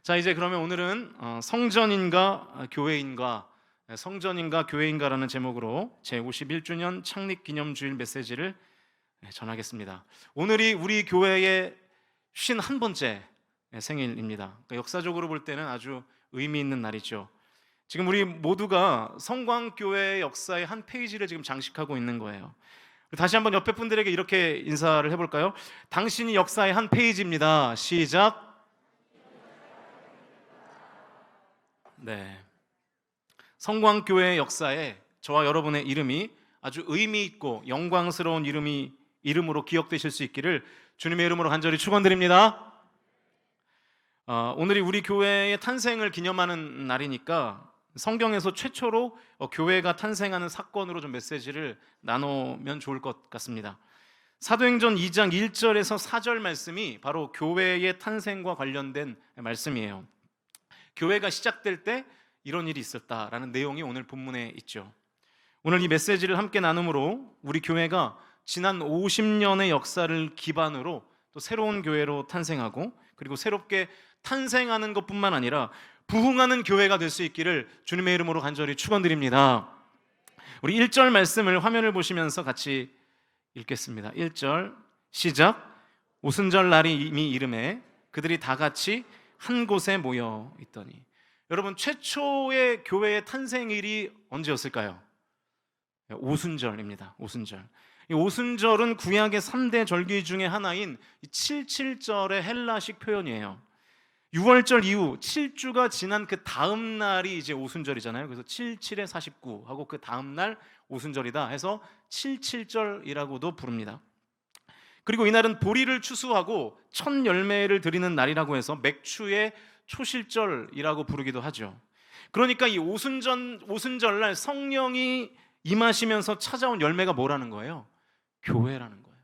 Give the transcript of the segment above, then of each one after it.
자, 이제 그러면 오늘은 성전인가 교회인가, 성전인가 교회인가라는 제목으로 제51주년 창립기념주일 메시지를 전하겠습니다. 오늘이 우리 교회의 51번째 생일입니다. 그러니까 역사적으로 볼 때는 아주 의미 있는 날이죠. 지금 우리 모두가 성광교회의 역사의 한 페이지를 지금 장식하고 있는 거예요. 다시 한번 옆에 분들에게 이렇게 인사를 해볼까요? 당신이 역사의 한 페이지입니다. 시작. 네, 성광교회의 역사에 저와 여러분의 이름이 아주 의미 있고 영광스러운 이름으로 기억되실 수 있기를 주님의 이름으로 간절히 축원드립니다. 오늘이 우리 교회의 탄생을 기념하는 날이니까 성경에서 최초로 교회가 탄생하는 사건으로 좀 메시지를 나누면 좋을 것 같습니다. 사도행전 2장 1절에서 4절 말씀이 바로 교회의 탄생과 관련된 말씀이에요. 교회가 시작될 때 이런 일이 있었다라는 내용이 오늘 본문에 있죠. 오늘 이 메시지를 함께 나눔으로 우리 교회가 지난 50년의 역사를 기반으로 또 새로운 교회로 탄생하고, 그리고 새롭게 탄생하는 것뿐만 아니라 부흥하는 교회가 될 수 있기를 주님의 이름으로 간절히 축원드립니다. 우리 1절 말씀을 화면을 보시면서 같이 읽겠습니다. 1절 시작. 오순절 날이 이미 이름에 그들이 다 같이 한 곳에 모여 있더니. 여러분, 최초의 교회의 탄생일이 언제였을까요? 오순절입니다. 오순절. 이 오순절은 구약의 3대 절기 중에 하나인 77절의 헬라식 표현이에요. 6월절 이후 7주가 지난 그 다음 날이 이제 오순절이잖아요. 그래서 77에 49 하고 그 다음 날 오순절이다 해서 77절이라고도 부릅니다. 그리고 이날은 보리를 추수하고 첫 열매를 드리는 날이라고 해서 맥추의 초실절이라고 부르기도 하죠. 그러니까 이 오순절날 성령이 임하시면서 찾아온 열매가 뭐라는 거예요? 교회라는 거예요.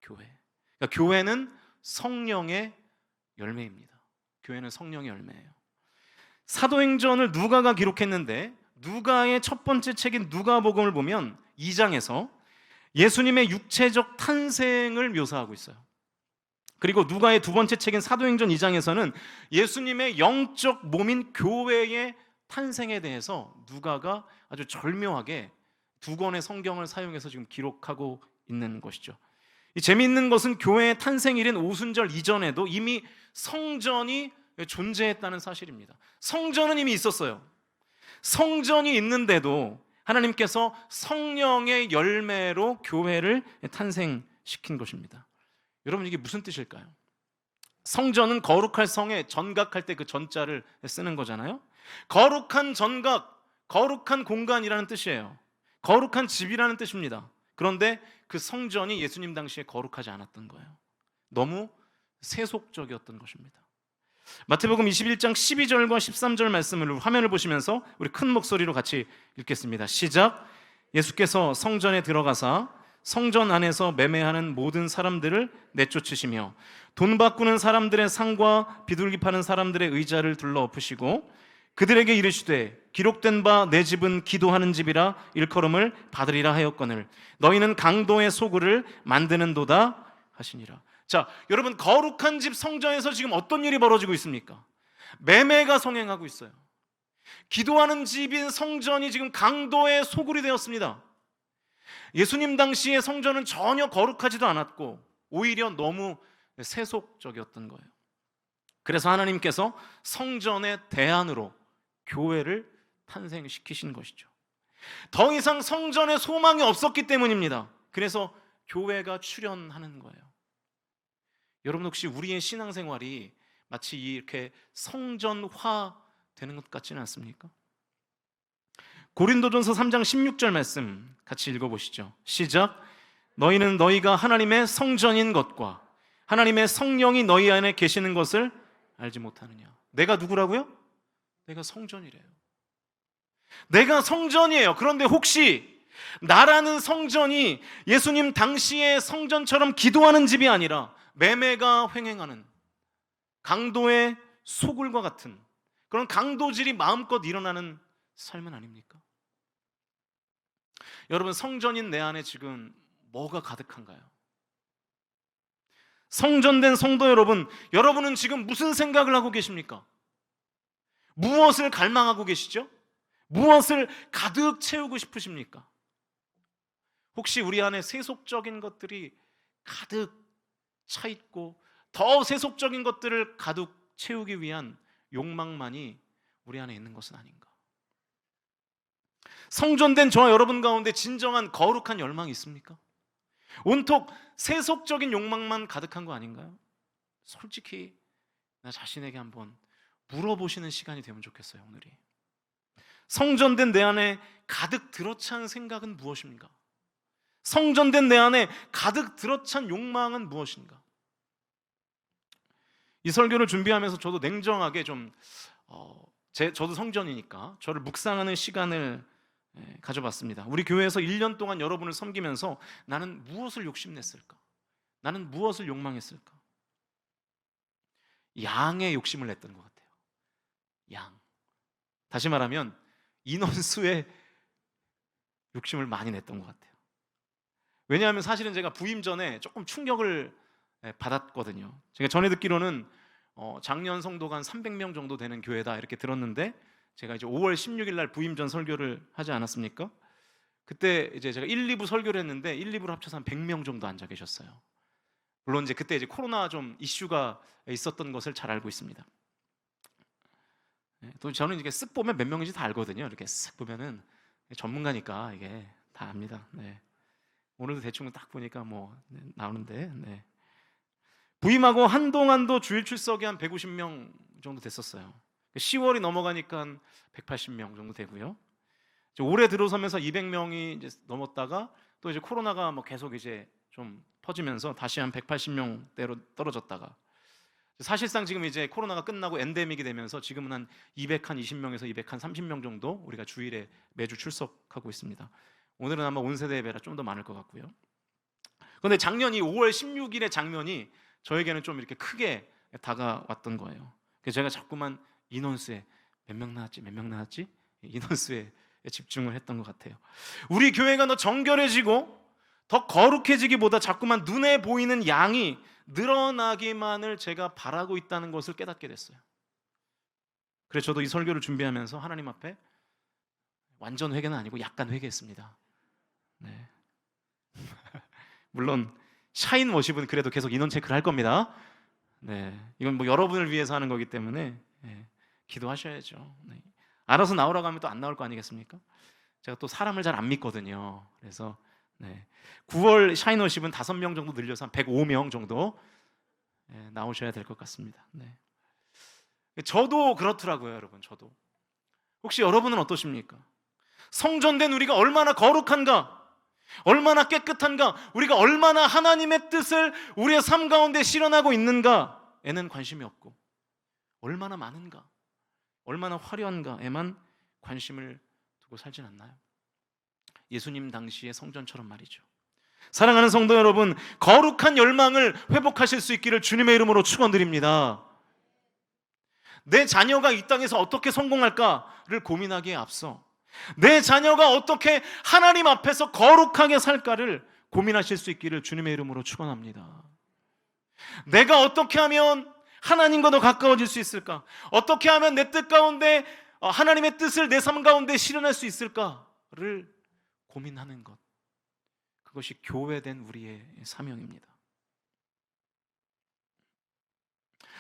교회. 그러니까 교회는 성령의 열매입니다. 교회는 성령의 열매예요. 사도행전을 누가가 기록했는데 누가의 첫 번째 책인 누가복음을 보면 2장에서 예수님의 육체적 탄생을 묘사하고 있어요. 그리고 누가의 두 번째 책인 사도행전 2장에서는 예수님의 영적 몸인 교회의 탄생에 대해서 누가가 아주 절묘하게 두 권의 성경을 사용해서 지금 기록하고 있는 것이죠. 이 재미있는 것은 교회의 탄생일인 오순절 이전에도 이미 성전이 존재했다는 사실입니다. 성전은 이미 있었어요. 성전이 있는데도 하나님께서 성령의 열매로 교회를 탄생시킨 것입니다. 여러분, 이게 무슨 뜻일까요? 성전은 거룩할 성에 전각할 때 그 전자를 쓰는 거잖아요. 거룩한 전각, 거룩한 공간이라는 뜻이에요. 거룩한 집이라는 뜻입니다. 그런데 그 성전이 예수님 당시에 거룩하지 않았던 거예요. 너무 세속적이었던 것입니다. 마태복음 21장 12절과 13절 말씀을 화면을 보시면서 우리 큰 목소리로 같이 읽겠습니다. 시작. 예수께서 성전에 들어가사 성전 안에서 매매하는 모든 사람들을 내쫓으시며 돈 바꾸는 사람들의 상과 비둘기 파는 사람들의 의자를 둘러 엎으시고 그들에게 이르시되 기록된 바 내 집은 기도하는 집이라 일컬음을 받으리라 하였거늘 너희는 강도의 소굴을 만드는도다 하시니라. 자, 여러분, 거룩한 집 성전에서 지금 어떤 일이 벌어지고 있습니까? 매매가 성행하고 있어요. 기도하는 집인 성전이 지금 강도의 소굴이 되었습니다. 예수님 당시의 성전은 전혀 거룩하지도 않았고 오히려 너무 세속적이었던 거예요. 그래서 하나님께서 성전의 대안으로 교회를 탄생시키신 것이죠. 더 이상 성전에 소망이 없었기 때문입니다. 그래서 교회가 출현하는 거예요. 여러분, 혹시 우리의 신앙생활이 마치 이렇게 성전화 되는 것 같지는 않습니까? 고린도전서 3장 16절 말씀 같이 읽어보시죠. 시작. 너희는 너희가 하나님의 성전인 것과 하나님의 성령이 너희 안에 계시는 것을 알지 못하느냐. 내가 누구라고요? 내가 성전이래요. 내가 성전이에요. 그런데 혹시 나라는 성전이 예수님 당시의 성전처럼 기도하는 집이 아니라 매매가 횡행하는 강도의 소굴과 같은 그런 강도질이 마음껏 일어나는 삶은 아닙니까? 여러분, 성전인 내 안에 지금 뭐가 가득한가요? 성전된 성도 여러분, 여러분은 지금 무슨 생각을 하고 계십니까? 무엇을 갈망하고 계시죠? 무엇을 가득 채우고 싶으십니까? 혹시 우리 안에 세속적인 것들이 가득 차 있고 더 세속적인 것들을 가득 채우기 위한 욕망만이 우리 안에 있는 것은 아닌가? 성전된 저와 여러분 가운데 진정한 거룩한 열망이 있습니까? 온통 세속적인 욕망만 가득한 거 아닌가요? 솔직히 나 자신에게 한번 물어보시는 시간이 되면 좋겠어요. 오늘이 성전된 내 안에 가득 들어찬 생각은 무엇입니까? 성전된 내 안에 가득 들어찬 욕망은 무엇인가? 이 설교를 준비하면서 저도 냉정하게 저도 성전이니까 저를 묵상하는 시간을 가져봤습니다. 우리 교회에서 1년 동안 여러분을 섬기면서 나는 무엇을 욕심냈을까? 나는 무엇을 욕망했을까? 양의 욕심을 냈던 것 같아요. 양. 다시 말하면 인원수의 욕심을 많이 냈던 것 같아요. 왜냐하면 사실은 제가 부임 전에 조금 충격을 받았거든요. 제가 전에 듣기로는 작년 성도가 한 300명 정도 되는 교회다 이렇게 들었는데, 제가 이제 5월 16일 날 부임 전 설교를 하지 않았습니까? 그때 이제 제가 1, 2부 설교를 했는데 1, 2부를 합쳐서 한 100명 정도 앉아 계셨어요. 물론 이제 그때 이제 코로나 좀 이슈가 있었던 것을 잘 알고 있습니다. 또 저는 이게 쓱 보면 몇 명인지 다 알거든요. 이렇게 쓱 보면은 전문가니까 이게 다 압니다. 네. 오늘도 대충 딱 보니까 나오는데, 네. 부임하고 한동안도 주일 출석이 한 150명 정도 됐었어요. 10월이 넘어가니까 한 180명 정도 되고요. 올해 들어서면서 200명이 이제 넘었다가 또 이제 코로나가 계속 이제 좀 퍼지면서 다시 한 180명대로 떨어졌다가, 사실상 지금 이제 코로나가 끝나고 엔데믹이 되면서 지금은 한 220명에서 230명 정도 우리가 주일에 매주 출석하고 있습니다. 오늘은 아마 온 세대 예배라 좀 더 많을 것 같고요. 그런데 작년 이 5월 16일의 장면이 저에게는 좀 이렇게 크게 다가왔던 거예요. 그래서 제가 자꾸만 인원수에 몇 명 나왔지 인원수에 집중을 했던 것 같아요. 우리 교회가 더 정결해지고 더 거룩해지기보다 자꾸만 눈에 보이는 양이 늘어나기만을 제가 바라고 있다는 것을 깨닫게 됐어요. 그래서 저도 이 설교를 준비하면서 하나님 앞에 완전 회개는 아니고 약간 회개했습니다. 네. 물론 샤인 워십은 그래도 계속 인원 체크를 할 겁니다. 네. 이건 여러분을 위해서 하는 거기 때문에 기도하셔야죠. 네. 알아서 나오라고 하면 또 안 나올 거 아니겠습니까? 제가 또 사람을 잘 안 믿거든요. 그래서 9월 샤인 워십은 5명 정도 늘려서 한 105명 정도 나오셔야 될 것 같습니다. 네. 저도 그렇더라고요, 여러분. 저도. 혹시 여러분은 어떠십니까? 성전된 우리가 얼마나 거룩한가? 얼마나 깨끗한가? 우리가 얼마나 하나님의 뜻을 우리의 삶 가운데 실현하고 있는가에는 관심이 없고, 얼마나 많은가? 얼마나 화려한가에만 관심을 두고 살진 않나요? 예수님 당시의 성전처럼 말이죠. 사랑하는 성도 여러분, 거룩한 열망을 회복하실 수 있기를 주님의 이름으로 축원드립니다. 내 자녀가 이 땅에서 어떻게 성공할까를 고민하기에 앞서 내 자녀가 어떻게 하나님 앞에서 거룩하게 살까를 고민하실 수 있기를 주님의 이름으로 축원합니다. 내가 어떻게 하면 하나님과 더 가까워질 수 있을까? 어떻게 하면 내 뜻 가운데 하나님의 뜻을 내 삶 가운데 실현할 수 있을까를 고민하는 것, 그것이 교회된 우리의 사명입니다.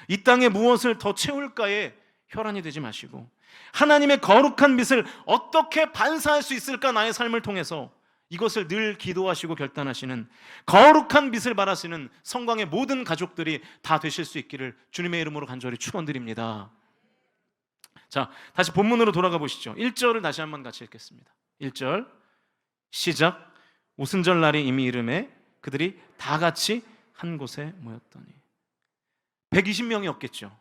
이 땅에 무엇을 더 채울까에 혈안이 되지 마시고 하나님의 거룩한 빛을 어떻게 반사할 수 있을까, 나의 삶을 통해서 이것을 늘 기도하시고 결단하시는 거룩한 빛을 바라시는 성광의 모든 가족들이 다 되실 수 있기를 주님의 이름으로 간절히 축원드립니다. 자, 다시 본문으로 돌아가 보시죠. 1절을 다시 한번 같이 읽겠습니다. 1절 시작. 오순절 날이 이미 이르매 그들이 다 같이 한 곳에 모였더니 120명이었겠죠.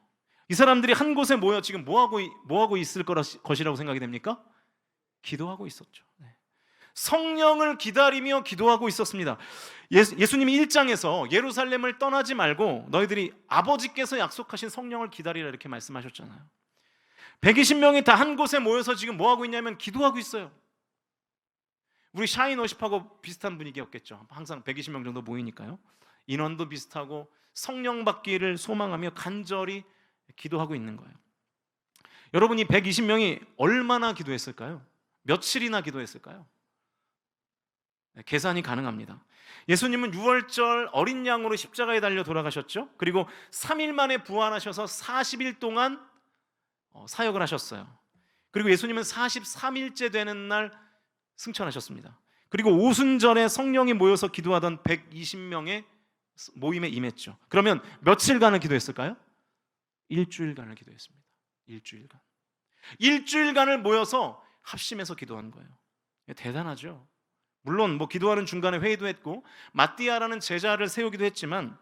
이 사람들이 한 곳에 모여 지금 뭐 하고 있을 것이라고 생각이 됩니까? 기도하고 있었죠. 성령을 기다리며 기도하고 있었습니다. 예수님이 1장에서 예루살렘을 떠나지 말고 너희들이 아버지께서 약속하신 성령을 기다리라 이렇게 말씀하셨잖아요. 120명이 다 한 곳에 모여서 지금 뭐 하고 있냐면 기도하고 있어요. 우리 샤인 워십하고 비슷한 분위기였겠죠. 항상 120명 정도 모이니까요. 인원도 비슷하고 성령 받기를 소망하며 간절히 기도하고 있는 거예요. 여러분이 120명이 얼마나 기도했을까요? 며칠이나 기도했을까요? 계산이 가능합니다. 예수님은 6월절 어린 양으로 십자가에 달려 돌아가셨죠. 그리고 3일 만에 부활하셔서 40일 동안 사역을 하셨어요. 그리고 예수님은 43일째 되는 날 승천하셨습니다. 그리고 오순절에 성령이 모여서 기도하던 120명의 모임에 임했죠. 그러면 며칠간을 기도했을까요? 일주일간을 기도했습니다. 일주일간을 모여서 합심해서 기도한 거예요. 대단하죠. 물론 기도하는 중간에 회의도 했고 마띠아라는 제자를 세우기도 했지만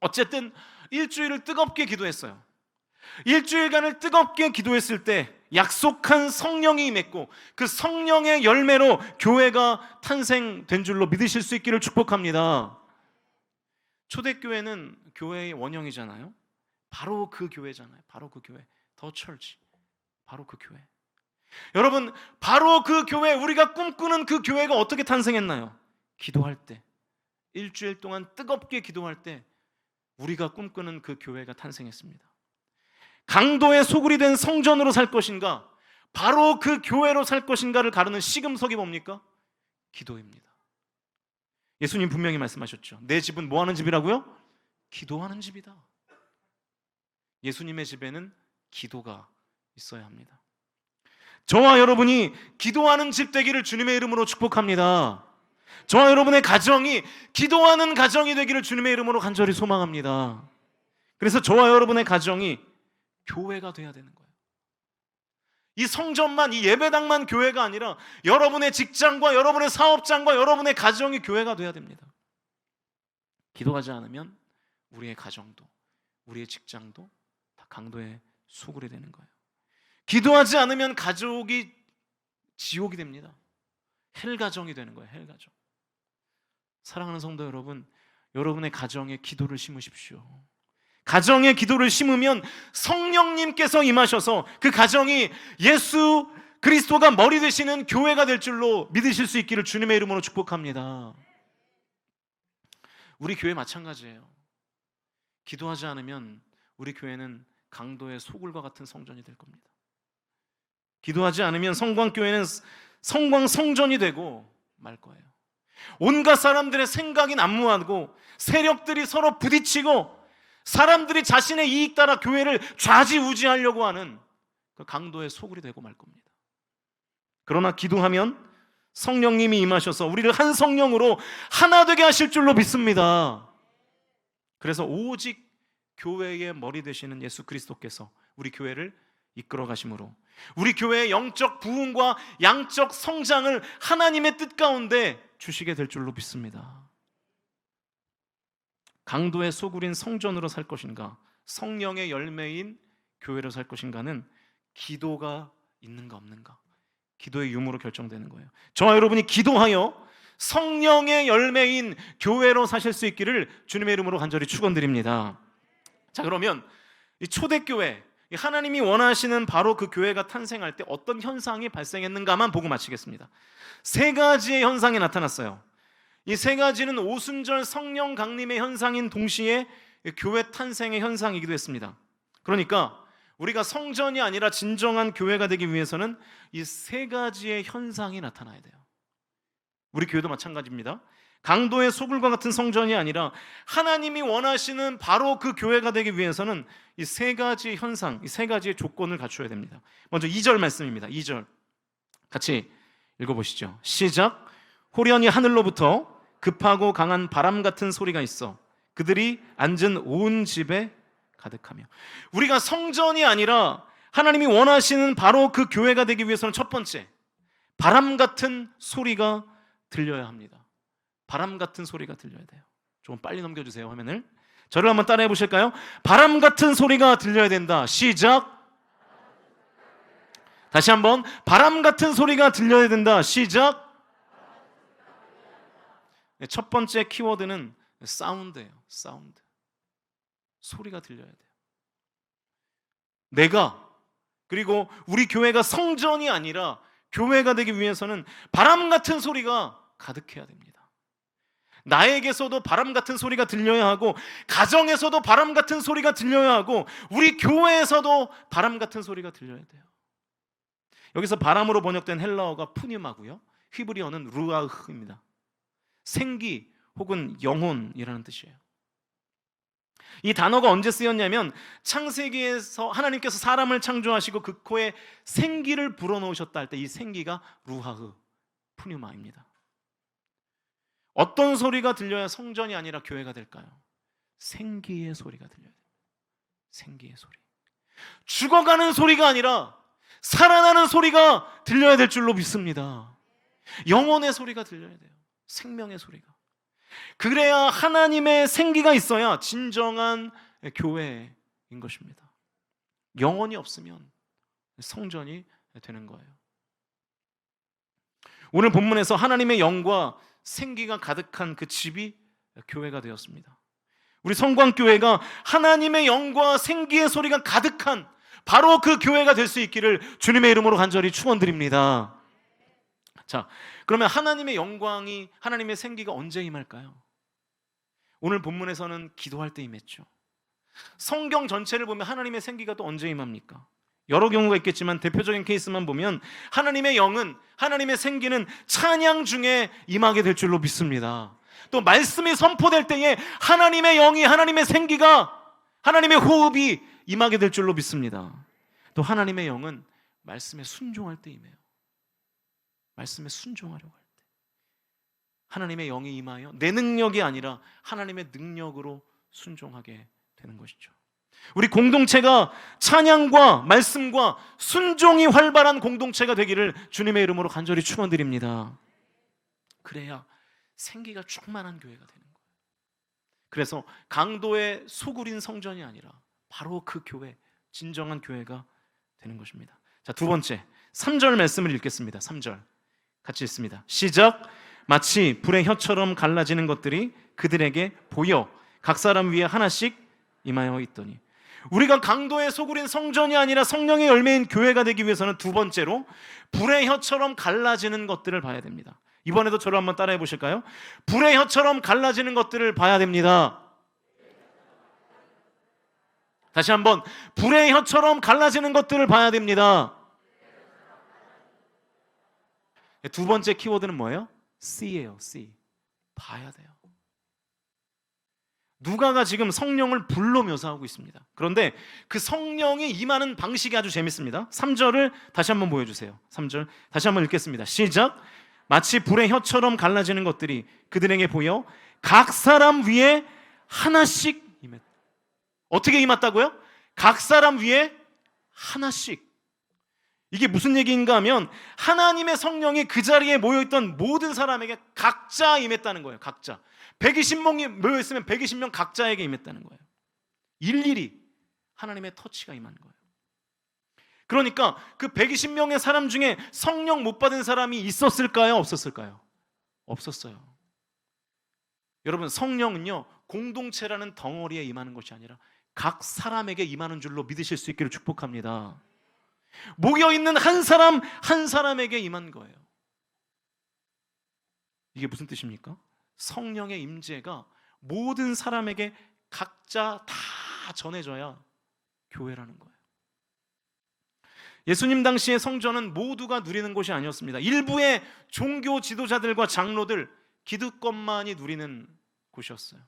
어쨌든 일주일을 뜨겁게 기도했어요. 일주일간을 뜨겁게 기도했을 때 약속한 성령이 임했고 그 성령의 열매로 교회가 탄생된 줄로 믿으실 수 있기를 축복합니다. 초대교회는 교회의 원형이잖아요. 바로 그 교회잖아요. 바로 그 교회, 더 철치, 바로 그 교회. 여러분, 바로 그 교회, 우리가 꿈꾸는 그 교회가 어떻게 탄생했나요? 기도할 때, 일주일 동안 뜨겁게 기도할 때 우리가 꿈꾸는 그 교회가 탄생했습니다. 강도의 소굴이 된 성전으로 살 것인가, 바로 그 교회로 살 것인가를 가르는 시금석이 뭡니까? 기도입니다. 예수님 분명히 말씀하셨죠. 내 집은 뭐 하는 집이라고요? 기도하는 집이다. 예수님의 집에는 기도가 있어야 합니다. 저와 여러분이 기도하는 집 되기를 주님의 이름으로 축복합니다. 저와 여러분의 가정이 기도하는 가정이 되기를 주님의 이름으로 간절히 소망합니다. 그래서 저와 여러분의 가정이 교회가 돼야 되는 거예요. 이 성전만, 이 예배당만 교회가 아니라 여러분의 직장과 여러분의 사업장과 여러분의 가정이 교회가 돼야 됩니다. 기도하지 않으면 우리의 가정도 우리의 직장도 다 강도의 소굴이 되는 거예요. 기도하지 않으면 가족이 지옥이 됩니다. 헬가정이 되는 거예요. 헬가정. 사랑하는 성도 여러분, 여러분의 가정에 기도를 심으십시오. 가정에 기도를 심으면 성령님께서 임하셔서 그 가정이 예수 그리스도가 머리 되시는 교회가 될 줄로 믿으실 수 있기를 주님의 이름으로 축복합니다. 우리 교회 마찬가지예요. 기도하지 않으면 우리 교회는 강도의 소굴과 같은 성전이 될 겁니다. 기도하지 않으면 성광교회는 성광성전이 되고 말 거예요. 온갖 사람들의 생각이 난무하고 세력들이 서로 부딪히고 사람들이 자신의 이익 따라 교회를 좌지우지하려고 하는 그 강도의 소굴이 되고 말 겁니다. 그러나 기도하면 성령님이 임하셔서 우리를 한 성령으로 하나 되게 하실 줄로 믿습니다. 그래서 오직 교회의 머리 되시는 예수 그리스도께서 우리 교회를 이끌어 가심으로 우리 교회의 영적 부흥과 양적 성장을 하나님의 뜻 가운데 주시게 될 줄로 믿습니다. 강도의 소굴인 성전으로 살 것인가, 성령의 열매인 교회로 살 것인가는 기도가 있는가 없는가, 기도의 유무로 결정되는 거예요. 저와 여러분이 기도하여 성령의 열매인 교회로 사실 수 있기를 주님의 이름으로 간절히 축원드립니다. 자, 그러면 이 초대교회, 하나님이 원하시는 바로 그 교회가 탄생할 때 어떤 현상이 발생했는가만 보고 마치겠습니다. 세 가지의 현상이 나타났어요. 이 세 가지는 오순절 성령 강림의 현상인 동시에 교회 탄생의 현상이기도 했습니다. 그러니까 우리가 성전이 아니라 진정한 교회가 되기 위해서는 이 세 가지의 현상이 나타나야 돼요. 우리 교회도 마찬가지입니다. 강도의 소굴과 같은 성전이 아니라 하나님이 원하시는 바로 그 교회가 되기 위해서는 이 세 가지 현상, 이 세 가지의 조건을 갖춰야 됩니다. 먼저 2절 말씀입니다. 2절 같이 읽어보시죠. 시작. 호련히 하늘로부터 급하고 강한 바람 같은 소리가 있어 그들이 앉은 온 집에 가득하며. 우리가 성전이 아니라 하나님이 원하시는 바로 그 교회가 되기 위해서는 첫 번째, 바람 같은 소리가 들려야 합니다. 바람 같은 소리가 들려야 돼요. 좀 빨리 넘겨주세요, 화면을. 저를 한번 따라해 보실까요? 바람 같은 소리가 들려야 된다. 시작. 다시 한번, 바람 같은 소리가 들려야 된다. 시작. 첫 번째 키워드는 사운드예요. 사운드. 소리가 들려야 돼요. 내가, 그리고 우리 교회가 성전이 아니라 교회가 되기 위해서는 바람 같은 소리가 가득해야 됩니다. 나에게서도 바람 같은 소리가 들려야 하고, 가정에서도 바람 같은 소리가 들려야 하고, 우리 교회에서도 바람 같은 소리가 들려야 돼요. 여기서 바람으로 번역된 헬라어가 푸뉴마고요, 히브리어는 루아흐입니다. 생기 혹은 영혼이라는 뜻이에요. 이 단어가 언제 쓰였냐면 창세기에서 하나님께서 사람을 창조하시고 그 코에 생기를 불어넣으셨다 할 때 이 생기가 루하흐, 푸뉴마입니다. 어떤 소리가 들려야 성전이 아니라 교회가 될까요? 생기의 소리가 들려야 돼요. 생기의 소리. 죽어가는 소리가 아니라 살아나는 소리가 들려야 될 줄로 믿습니다. 영혼의 소리가 들려야 돼요. 생명의 소리가. 그래야 하나님의 생기가 있어야 진정한 교회인 것입니다. 영혼이 없으면 성전이 되는 거예요. 오늘 본문에서 하나님의 영과 생기가 가득한 그 집이 교회가 되었습니다. 우리 성광교회가 하나님의 영과 생기의 소리가 가득한 바로 그 교회가 될 수 있기를 주님의 이름으로 간절히 축원드립니다. 자, 그러면 하나님의 영광이, 하나님의 생기가 언제 임할까요? 오늘 본문에서는 기도할 때 임했죠. 성경 전체를 보면 하나님의 생기가 또 언제 임합니까? 여러 경우가 있겠지만 대표적인 케이스만 보면 하나님의 영은, 하나님의 생기는 찬양 중에 임하게 될 줄로 믿습니다. 또 말씀이 선포될 때에 하나님의 영이, 하나님의 생기가, 하나님의 호흡이 임하게 될 줄로 믿습니다. 또 하나님의 영은 말씀에 순종할 때 임해요. 말씀에 순종하려고 할 때 하나님의 영이 임하여 내 능력이 아니라 하나님의 능력으로 순종하게 되는 것이죠. 우리 공동체가 찬양과 말씀과 순종이 활발한 공동체가 되기를 주님의 이름으로 간절히 축원드립니다. 그래야 생기가 충만한 교회가 되는 거예요. 그래서 강도의 소굴인 성전이 아니라 바로 그 교회, 진정한 교회가 되는 것입니다. 자, 두 번째 3절 말씀을 읽겠습니다. 3절 같이 읽습니다. 시작. 마치 불의 혀처럼 갈라지는 것들이 그들에게 보여 각 사람 위에 하나씩 임하여 있더니, 우리가 강도의 소굴인 성전이 아니라 성령의 열매인 교회가 되기 위해서는 두 번째로 불의 혀처럼 갈라지는 것들을 봐야 됩니다. 이번에도 저를 한번 따라해 보실까요? 불의 혀처럼 갈라지는 것들을 봐야 됩니다. 다시 한번, 불의 혀처럼 갈라지는 것들을 봐야 됩니다. 두 번째 키워드는 뭐예요? C예요. C. 봐야 돼요. 누가가 지금 성령을 불로 묘사하고 있습니다. 그런데 그 성령이 임하는 방식이 아주 재밌습니다. 3절을 다시 한번 보여주세요. 3절 다시 한번 읽겠습니다. 시작. 마치 불의 혀처럼 갈라지는 것들이 그들에게 보여 각 사람 위에 하나씩 임했다. 어떻게 임했다고요? 각 사람 위에 하나씩. 이게 무슨 얘기인가 하면 하나님의 성령이 그 자리에 모여있던 모든 사람에게 각자 임했다는 거예요. 각자. 120명이 모여있으면 120명 각자에게 임했다는 거예요. 일일이 하나님의 터치가 임한 거예요. 그러니까 그 120명의 사람 중에 성령 못 받은 사람이 있었을까요? 없었을까요? 없었어요. 여러분, 성령은요 공동체라는 덩어리에 임하는 것이 아니라 각 사람에게 임하는 줄로 믿으실 수 있기를 축복합니다. 모여있는 한 사람 한 사람에게 임한 거예요. 이게 무슨 뜻입니까? 성령의 임재가 모든 사람에게 각자 다 전해져야 교회라는 거예요. 예수님 당시의 성전은 모두가 누리는 곳이 아니었습니다. 일부의 종교 지도자들과 장로들, 기득권만이 누리는 곳이었어요.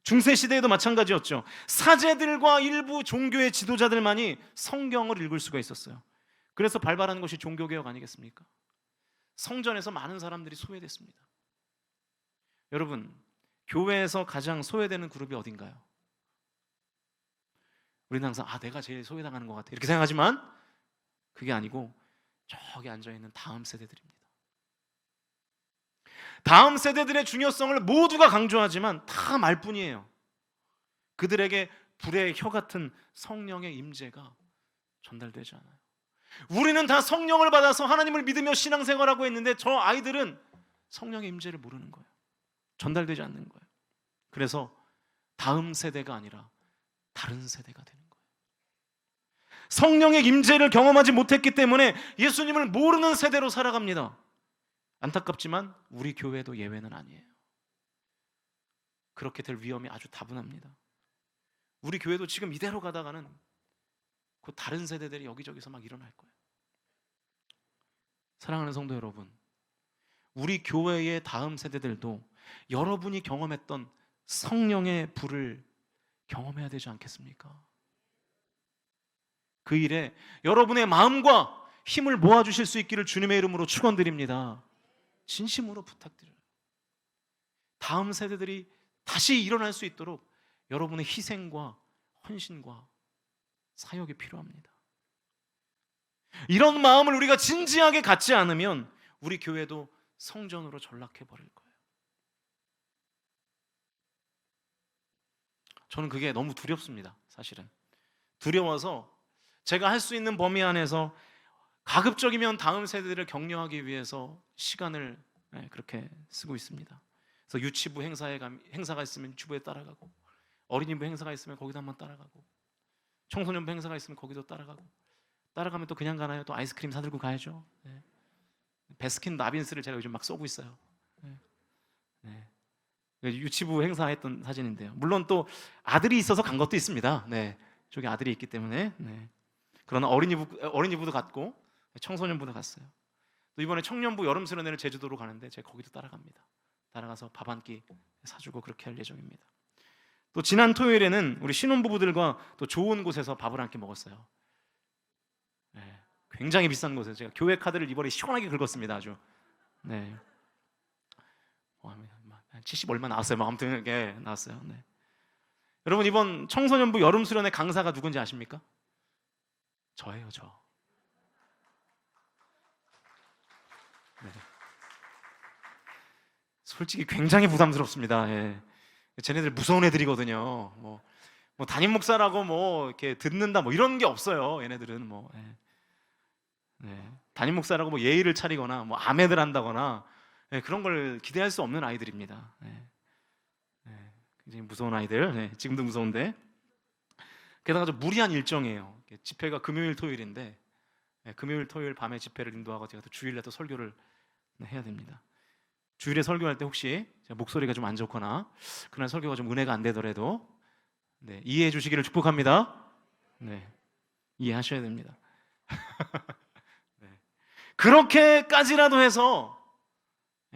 중세시대에도 마찬가지였죠. 사제들과 일부 종교의 지도자들만이 성경을 읽을 수가 있었어요. 그래서 발발한 것이 종교개혁 아니겠습니까? 성전에서 많은 사람들이 소외됐습니다. 여러분, 교회에서 가장 소외되는 그룹이 어딘가요? 우리는 항상 내가 제일 소외당하는 것 같아 이렇게 생각하지만 그게 아니고 저기 앉아있는 다음 세대들입니다. 다음 세대들의 중요성을 모두가 강조하지만 다 말뿐이에요. 그들에게 불의 혀 같은 성령의 임재가 전달되지 않아요. 우리는 다 성령을 받아서 하나님을 믿으며 신앙생활하고 있는데 저 아이들은 성령의 임재를 모르는 거예요. 전달되지 않는 거예요. 그래서 다음 세대가 아니라 다른 세대가 되는 거예요. 성령의 임재를 경험하지 못했기 때문에 예수님을 모르는 세대로 살아갑니다. 안타깝지만 우리 교회도 예외는 아니에요. 그렇게 될 위험이 아주 다분합니다. 우리 교회도 지금 이대로 가다가는 그 다른 세대들이 여기저기서 막 일어날 거예요. 사랑하는 성도 여러분, 우리 교회의 다음 세대들도 여러분이 경험했던 성령의 불을 경험해야 되지 않겠습니까? 그 일에 여러분의 마음과 힘을 모아주실 수 있기를 주님의 이름으로 축원드립니다. 진심으로 부탁드려요. 다음 세대들이 다시 일어날 수 있도록 여러분의 희생과 헌신과 사역이 필요합니다. 이런 마음을 우리가 진지하게 갖지 않으면 우리 교회도 성전으로 전락해 버릴 거예요. 저는 그게 너무 두렵습니다. 사실은 두려워서 제가 할 수 있는 범위 안에서 가급적이면 다음 세대들을 격려하기 위해서 시간을 그렇게 쓰고 있습니다. 그래서 유치부 행사가 있으면 유치부에 따라가고, 어린이부 행사가 있으면 거기도 한번 따라가고, 청소년부 행사가 있으면 거기도 따라가고, 따라가면 또 그냥 가나요? 또 아이스크림 사들고 가야죠. 네. 베스킨 라빈스를 제가 요즘 막 쏘고 있어요. 네. 유치부 행사했던 사진인데요. 물론 또 아들이 있어서 간 것도 있습니다. 네. 저기 아들이 있기 때문에. 네. 그러나 어린이부도 갔고 청소년부도 갔어요. 또 이번에 청년부 여름 수련회를 제주도로 가는데 제가 거기도 따라갑니다. 따라가서 밥 한 끼 사주고 그렇게 할 예정입니다. 또 지난 토요일에는 우리 신혼부부들과 또 좋은 곳에서 밥을 한 끼 먹었어요. 네. 굉장히 비싼 곳에서 제가 교회 카드를 이번에 시원하게 긁었습니다. 아주. 네. 70 얼마 나왔어요. 아무튼 이게 나왔어요. 네. 여러분, 이번 청소년부 여름 수련회 강사가 누군지 아십니까? 저예요, 저. 네. 솔직히 굉장히 부담스럽습니다. 예. 쟤네들 무서운 애들이거든요. 뭐 담임 목사라고 뭐 이렇게 듣는다 뭐 이런 게 없어요. 얘네들은 뭐. 예. 네. 담임 목사라고 뭐 예의를 차리거나 뭐 아멘을 한다거나 그런 걸 기대할 수 없는 아이들입니다. 굉장히 무서운 아이들. 지금도 무서운데, 게다가 좀 무리한 일정이에요. 집회가 금요일 토요일인데 금요일 토요일 밤에 집회를 인도하고 제가 또 주일에 또 설교를 해야 됩니다. 주일에 설교할 때 혹시 제가 목소리가 좀 안 좋거나 그날 설교가 좀 은혜가 안 되더라도 이해해 주시기를 축복합니다. 이해하셔야 됩니다. 그렇게까지라도 해서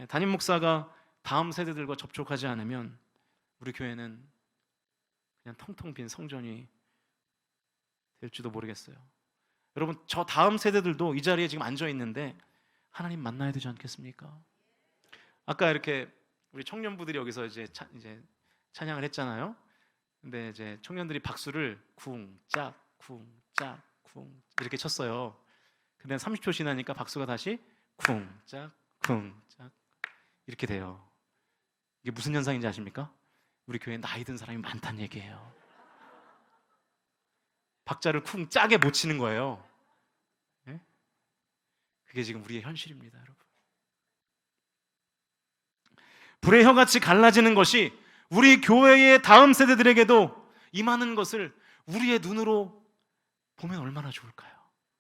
담임 목사가 다음 세대들과 접촉하지 않으면 우리 교회는 그냥 텅텅 빈 성전이 될지도 모르겠어요. 여러분, 저 다음 세대들도 이 자리에 지금 앉아 있는데 하나님 만나야 되지 않겠습니까? 아까 이렇게 우리 청년부들이 여기서 이제 찬양을 했잖아요. 근데 이제 청년들이 박수를 쿵짝 쿵짝 쿵 이렇게 쳤어요. 근데 30초 지나니까 박수가 다시 쿵짝 쿵짝 이렇게 돼요. 이게 무슨 현상인지 아십니까? 우리 교회에 나이 든 사람이 많다는 얘기예요. 박자를 쿵짝에 못 치는 거예요. 네? 그게 지금 우리의 현실입니다, 여러분. 불의 혀같이 갈라지는 것이 우리 교회의 다음 세대들에게도 임하는 것을 우리의 눈으로 보면 얼마나 좋을까요?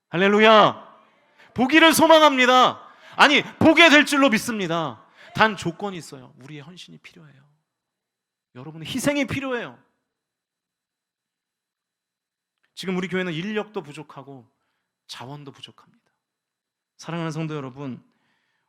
할렐루야! 보기를 소망합니다. 아니, 보게 될 줄로 믿습니다. 단 조건이 있어요. 우리의 헌신이 필요해요. 여러분의 희생이 필요해요. 지금 우리 교회는 인력도 부족하고 자원도 부족합니다. 사랑하는 성도 여러분,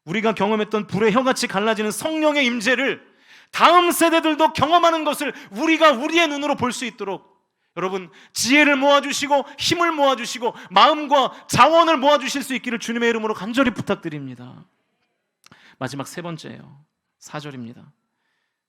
우리가 경험했던 불의 혀같이 갈라지는 성령의 임재를 다음 세대들도 경험하는 것을 우리가 우리의 눈으로 볼 수 있도록 여러분, 지혜를 모아주시고 힘을 모아주시고 마음과 자원을 모아주실 수 있기를 주님의 이름으로 간절히 부탁드립니다. 마지막 세 번째예요. 4절입니다.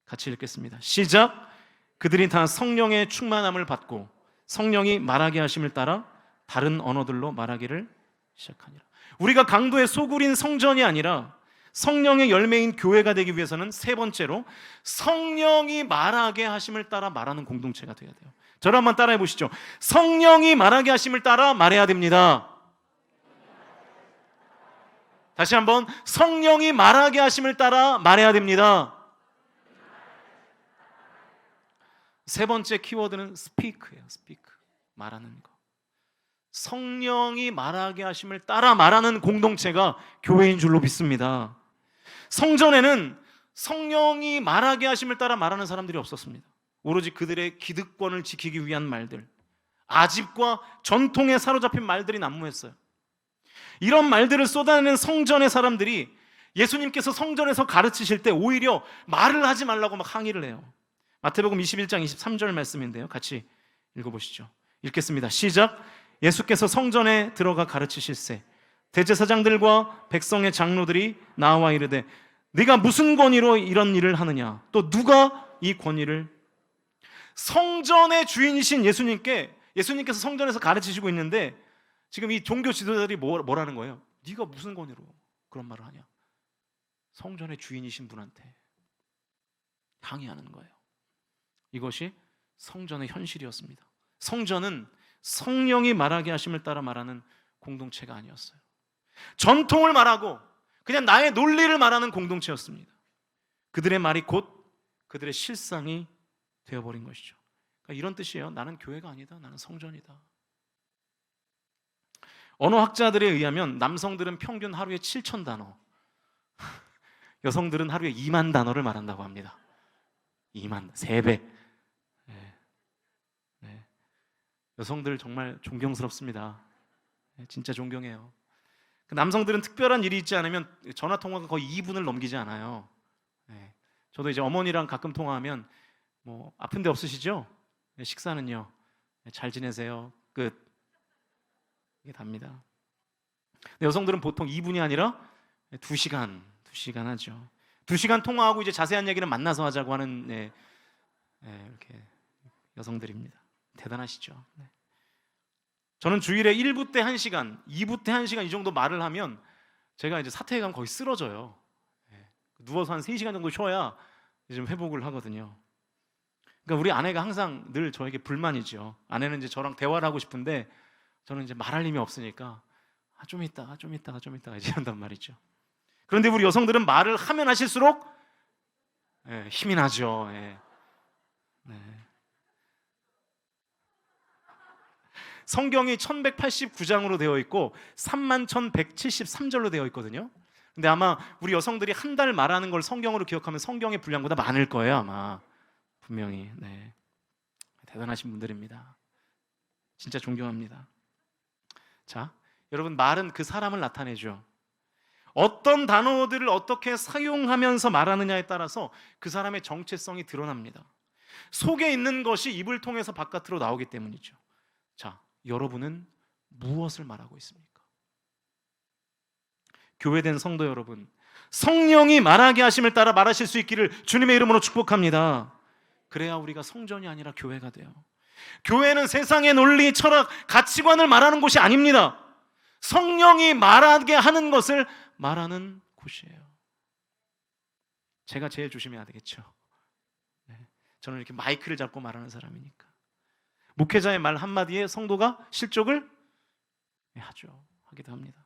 같이 읽겠습니다. 시작. 그들이 다 성령의 충만함을 받고 성령이 말하게 하심을 따라 다른 언어들로 말하기를 시작하니라. 우리가 강도의 소굴인 성전이 아니라 성령의 열매인 교회가 되기 위해서는 세 번째로 성령이 말하게 하심을 따라 말하는 공동체가 되어야 돼요. 저를 한번 따라해 보시죠. 성령이 말하게 하심을 따라 말해야 됩니다. 다시 한번, 성령이 말하게 하심을 따라 말해야 됩니다. 세 번째 키워드는 speak예요. speak. 말하는 거. 성령이 말하게 하심을 따라 말하는 공동체가 교회인 줄로 믿습니다. 성전에는 성령이 말하게 하심을 따라 말하는 사람들이 없었습니다. 오로지 그들의 기득권을 지키기 위한 말들, 아집과 전통에 사로잡힌 말들이 난무했어요. 이런 말들을 쏟아내는 성전의 사람들이 예수님께서 성전에서 가르치실 때 오히려 말을 하지 말라고 막 항의를 해요. 마태복음 21장 23절 말씀인데요, 같이 읽어보시죠. 읽겠습니다. 시작. 예수께서 성전에 들어가 가르치실세 대제사장들과 백성의 장로들이 나와 이르되 네가 무슨 권위로 이런 일을 하느냐, 또 누가 이 권위를. 성전의 주인이신 예수님께서 성전에서 가르치시고 있는데 지금 이 종교 지도자들이 뭐라는 거예요? 네가 무슨 권위로 그런 말을 하냐. 성전의 주인이신 분한테 항의하는 거예요. 이것이 성전의 현실이었습니다. 성전은 성령이 말하게 하심을 따라 말하는 공동체가 아니었어요. 전통을 말하고 그냥 나의 논리를 말하는 공동체였습니다. 그들의 말이 곧 그들의 실상이 되어버린 것이죠. 그러니까 이런 뜻이에요. 나는 교회가 아니다. 나는 성전이다. 언어학자들에 의하면 남성들은 평균 하루에 7,000단어, 여성들은 하루에 2만 단어를 말한다고 합니다. 2만, 3배. 네. 여성들 정말 존경스럽습니다. 진짜 존경해요. 남성들은 특별한 일이 있지 않으면 전화 통화가 거의 2분을 넘기지 않아요. 저도 이제 어머니랑 가끔 통화하면 뭐 아픈 데 없으시죠? 식사는요? 잘 지내세요? 끝. 이게 답니다. 여성들은 보통 2분이 아니라 2시간 하죠. 2시간 통화하고 이제 자세한 얘기는 만나서 하자고 하는 이렇게 여성들입니다. 대단하시죠? 저는 주일에 1부 때 1시간, 2부 때 1시간 이 정도 말을 하면 제가 이제 사태에 가면 거의 쓰러져요. 누워서 한 3시간 정도 쉬어야 좀 회복을 하거든요. 그러니까 우리 아내가 항상 늘 저에게 불만이죠. 아내는 이제 저랑 대화를 하고 싶은데 저는 이제 말할 힘이 없으니까 좀 이따가 이제 한단 말이죠. 그런데 우리 여성들은 말을 하면 하실수록 힘이 나죠. 성경이 1189장으로 되어 있고 31,173절로 되어 있거든요. 근데 아마 우리 여성들이 한 달 말하는 걸 성경으로 기억하면 성경의 분량보다 많을 거예요, 아마. 분명히. 대단하신 분들입니다. 진짜 존경합니다. 자, 여러분, 말은 그 사람을 나타내죠. 어떤 단어들을 어떻게 사용하면서 말하느냐에 따라서 그 사람의 정체성이 드러납니다. 속에 있는 것이 입을 통해서 바깥으로 나오기 때문이죠. 자, 여러분은 무엇을 말하고 있습니까? 교회된 성도 여러분, 성령이 말하게 하심을 따라 말하실 수 있기를 주님의 이름으로 축복합니다. 그래야 우리가 성전이 아니라 교회가 돼요. 교회는 세상의 논리, 철학, 가치관을 말하는 곳이 아닙니다. 성령이 말하게 하는 것을 말하는 곳이에요. 제가 제일 조심해야 되겠죠. 저는 이렇게 마이크를 잡고 말하는 사람이니까. 목회자의 말 한마디에 성도가 실족을 하기도 합니다.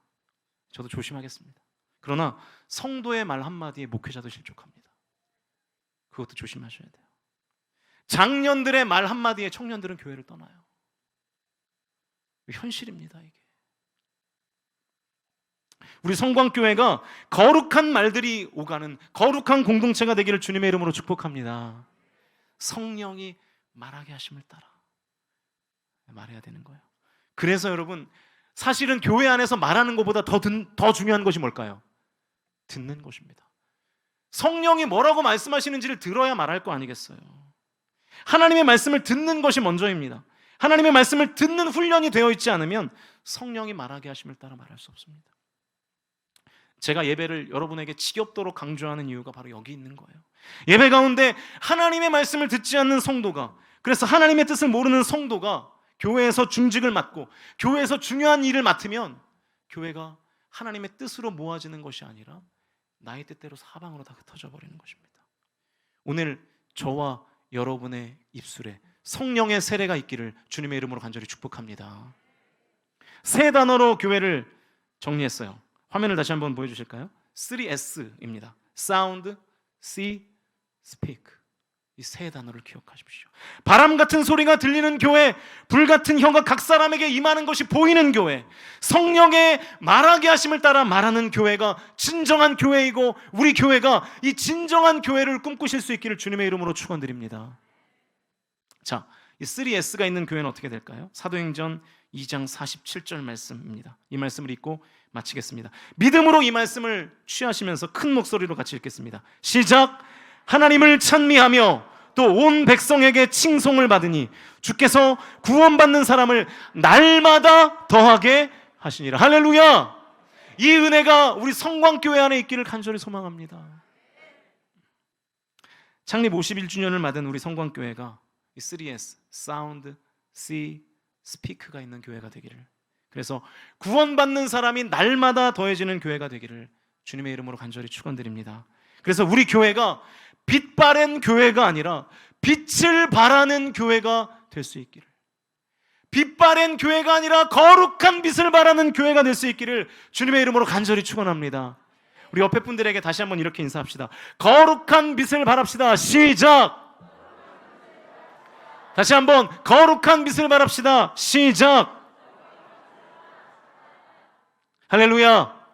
저도 조심하겠습니다. 그러나 성도의 말 한마디에 목회자도 실족합니다. 그것도 조심하셔야 돼요. 장년들의 말 한마디에 청년들은 교회를 떠나요. 현실입니다, 이게. 우리 성광교회가 거룩한 말들이 오가는 거룩한 공동체가 되기를 주님의 이름으로 축복합니다. 성령이 말하게 하심을 따라 말해야 되는 거예요. 그래서 여러분, 사실은 교회 안에서 말하는 것보다 더 중요한 것이 뭘까요? 듣는 것입니다. 성령이 뭐라고 말씀하시는지를 들어야 말할 거 아니겠어요? 하나님의 말씀을 듣는 것이 먼저입니다. 하나님의 말씀을 듣는 훈련이 되어 있지 않으면 성령이 말하게 하심을 따라 말할 수 없습니다. 제가 예배를 여러분에게 지겹도록 강조하는 이유가 바로 여기 있는 거예요. 예배 가운데 하나님의 말씀을 듣지 않는 성도가, 그래서 하나님의 뜻을 모르는 성도가 교회에서 중직을 맡고 교회에서 중요한 일을 맡으면 교회가 하나님의 뜻으로 모아지는 것이 아니라 나의 뜻대로 사방으로 다 흩어져 버리는 것입니다. 오늘 저와 여러분의 입술에 성령의 세례가 있기를 주님의 이름으로 간절히 축복합니다. 세 단어로 교회를 정리했어요. 화면을 다시 한번 보여주실까요? 3S입니다. Sound, See, Speak. 이 세 단어를 기억하십시오. 바람 같은 소리가 들리는 교회, 불 같은 혀가 각 사람에게 임하는 것이 보이는 교회, 성령의 말하게 하심을 따라 말하는 교회가 진정한 교회이고, 우리 교회가 이 진정한 교회를 꿈꾸실 수 있기를 주님의 이름으로 축원드립니다. 자, 이 3S가 있는 교회는 어떻게 될까요? 사도행전 2장 47절 말씀입니다. 이 말씀을 읽고 마치겠습니다. 믿음으로 이 말씀을 취하시면서 큰 목소리로 같이 읽겠습니다. 시작. 하나님을 찬미하며 또 온 백성에게 칭송을 받으니 주께서 구원받는 사람을 날마다 더하게 하시니라. 할렐루야. 이 은혜가 우리 성광교회 안에 있기를 간절히 소망합니다. 창립 51주년을 맞은 우리 성광교회가 이 3S, 사운드, See, 스피크가 있는 교회가 되기를, 그래서 구원받는 사람이 날마다 더해지는 교회가 되기를 주님의 이름으로 간절히 축원드립니다. 그래서 우리 교회가 빛 바랜 교회가 아니라 빛을 발하는 교회가 될 수 있기를, 빛 바랜 교회가 아니라 거룩한 빛을 발하는 교회가 될 수 있기를 주님의 이름으로 간절히 축원합니다. 우리 옆에 분들에게 다시 한번 이렇게 인사합시다. 거룩한 빛을 발합시다. 시작. 다시 한번 거룩한 빛을 발합시다. 시작. 할렐루야.